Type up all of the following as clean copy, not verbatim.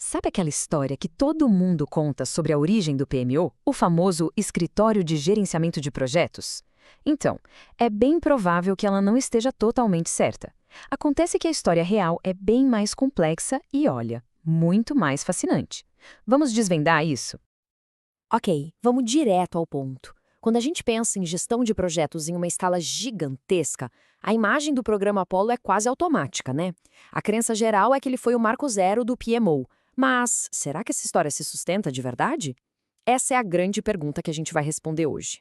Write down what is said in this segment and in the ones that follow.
Sabe aquela história que todo mundo conta sobre a origem do PMO, o famoso Escritório de Gerenciamento de Projetos? Então, é bem provável que ela não esteja totalmente certa. Acontece que a história real é bem mais complexa e, olha, muito mais fascinante. Vamos desvendar isso? Ok, vamos direto ao ponto. Quando a gente pensa em gestão de projetos em uma escala gigantesca, a imagem do programa Apollo é quase automática, né? A crença geral é que ele foi o marco zero do PMO. Mas será que essa história se sustenta de verdade? Essa é a grande pergunta que a gente vai responder hoje.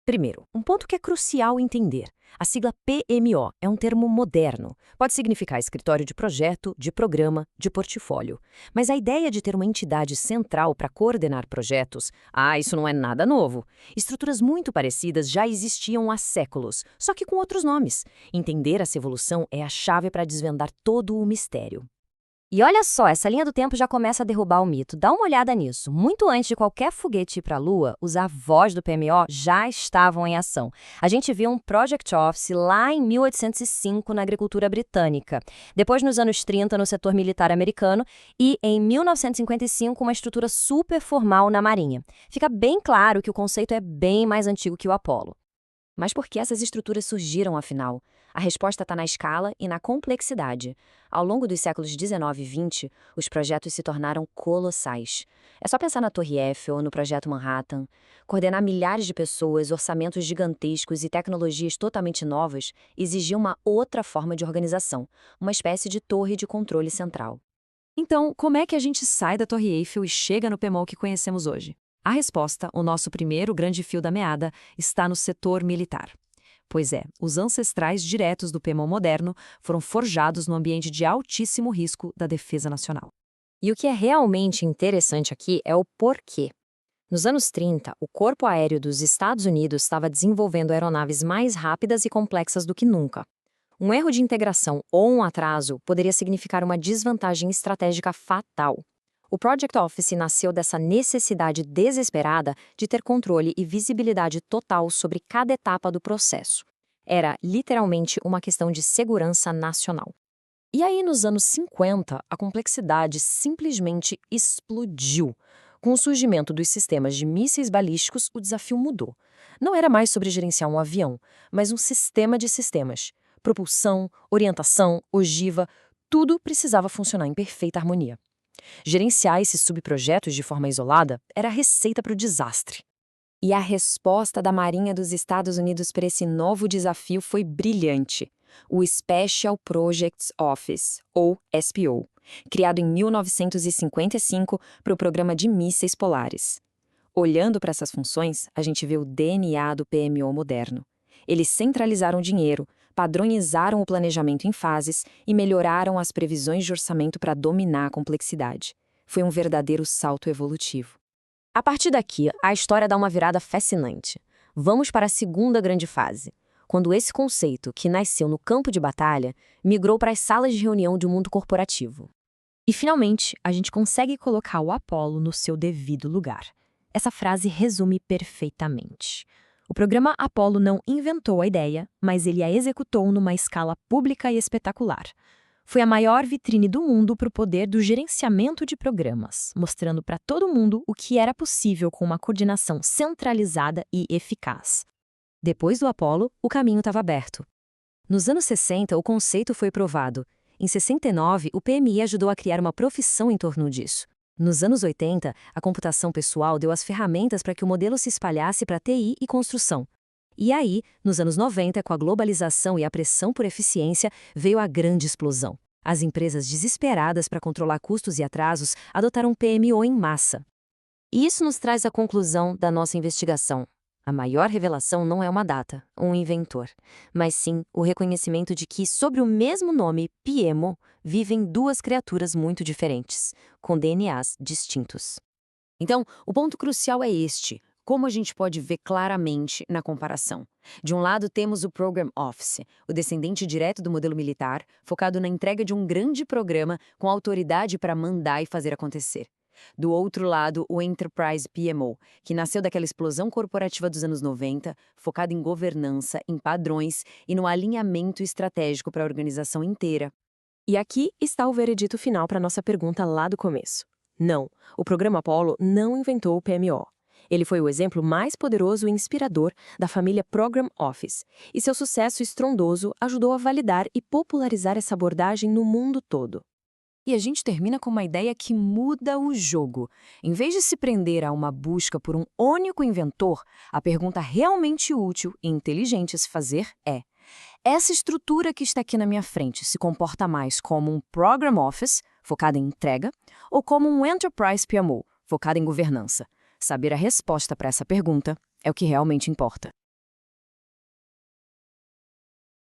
Primeiro, um ponto que é crucial entender. A sigla PMO é um termo moderno. Pode significar escritório de projeto, de programa, de portfólio. Mas a ideia de ter uma entidade central para coordenar projetos, isso não é nada novo. Estruturas muito parecidas já existiam há séculos, só que com outros nomes. Entender essa evolução é a chave para desvendar todo o mistério. E olha só, essa linha do tempo já começa a derrubar o mito. Dá uma olhada nisso. Muito antes de qualquer foguete ir para a Lua, os avós do PMO já estavam em ação. A gente viu um Project Office lá em 1805 na agricultura britânica. Depois, nos anos 30, no setor militar americano. E, em 1955, uma estrutura super formal na Marinha. Fica bem claro que o conceito é bem mais antigo que o Apollo. Mas por que essas estruturas surgiram, afinal? A resposta está na escala e na complexidade. Ao longo dos séculos 19 e 20, os projetos se tornaram colossais. É só pensar na Torre Eiffel ou no Projeto Manhattan. Coordenar milhares de pessoas, orçamentos gigantescos e tecnologias totalmente novas exigia uma outra forma de organização, uma espécie de torre de controle central. Então, como é que a gente sai da Torre Eiffel e chega no PMO que conhecemos hoje? A resposta, o nosso primeiro grande fio da meada, está no setor militar. Pois é, os ancestrais diretos do PMO moderno foram forjados no ambiente de altíssimo risco da defesa nacional. E o que é realmente interessante aqui é o porquê. Nos anos 30, o Corpo Aéreo dos Estados Unidos estava desenvolvendo aeronaves mais rápidas e complexas do que nunca. Um erro de integração ou um atraso poderia significar uma desvantagem estratégica fatal. O Project Office nasceu dessa necessidade desesperada de ter controle e visibilidade total sobre cada etapa do processo. Era, literalmente, uma questão de segurança nacional. E aí, nos anos 50, a complexidade simplesmente explodiu. Com o surgimento dos sistemas de mísseis balísticos, o desafio mudou. Não era mais sobre gerenciar um avião, mas um sistema de sistemas. Propulsão, orientação, ogiva, tudo precisava funcionar em perfeita harmonia. Gerenciar esses subprojetos de forma isolada era a receita para o desastre. E a resposta da Marinha dos Estados Unidos para esse novo desafio foi brilhante. O Special Projects Office, ou SPO, criado em 1955 para o Programa de Mísseis Polares. Olhando para essas funções, a gente vê o DNA do PMO moderno. Eles centralizaram o dinheiro, padronizaram o planejamento em fases e melhoraram as previsões de orçamento para dominar a complexidade. Foi um verdadeiro salto evolutivo. A partir daqui, a história dá uma virada fascinante. Vamos para a segunda grande fase, quando esse conceito, que nasceu no campo de batalha, migrou para as salas de reunião do mundo corporativo. E, finalmente, a gente consegue colocar o Apollo no seu devido lugar. Essa frase resume perfeitamente. O programa Apollo não inventou a ideia, mas ele a executou numa escala pública e espetacular. Foi a maior vitrine do mundo para o poder do gerenciamento de programas, mostrando para todo mundo o que era possível com uma coordenação centralizada e eficaz. Depois do Apollo, o caminho estava aberto. Nos anos 60, o conceito foi provado. Em 69, o PMI ajudou a criar uma profissão em torno disso. Nos anos 80, a computação pessoal deu as ferramentas para que o modelo se espalhasse para TI e construção. E aí, nos anos 90, com a globalização e a pressão por eficiência, veio a grande explosão. As empresas desesperadas para controlar custos e atrasos adotaram PMO em massa. E isso nos traz à conclusão da nossa investigação. A maior revelação não é uma data, um inventor, mas sim o reconhecimento de que, sob o mesmo nome, PMO, vivem duas criaturas muito diferentes, com DNAs distintos. Então, o ponto crucial é este. Como a gente pode ver claramente na comparação? De um lado, temos o Program Office, o descendente direto do modelo militar, focado na entrega de um grande programa com autoridade para mandar e fazer acontecer. Do outro lado, o Enterprise PMO, que nasceu daquela explosão corporativa dos anos 90, focado em governança, em padrões e no alinhamento estratégico para a organização inteira. E aqui está o veredito final para nossa pergunta lá do começo. Não, o programa Apollo não inventou o PMO. Ele foi o exemplo mais poderoso e inspirador da família Program Office, e seu sucesso estrondoso ajudou a validar e popularizar essa abordagem no mundo todo. E a gente termina com uma ideia que muda o jogo. Em vez de se prender a uma busca por um único inventor, a pergunta realmente útil e inteligente a se fazer é: essa estrutura que está aqui na minha frente se comporta mais como um Program Office, focado em entrega, ou como um Enterprise PMO, focado em governança? Saber a resposta para essa pergunta é o que realmente importa.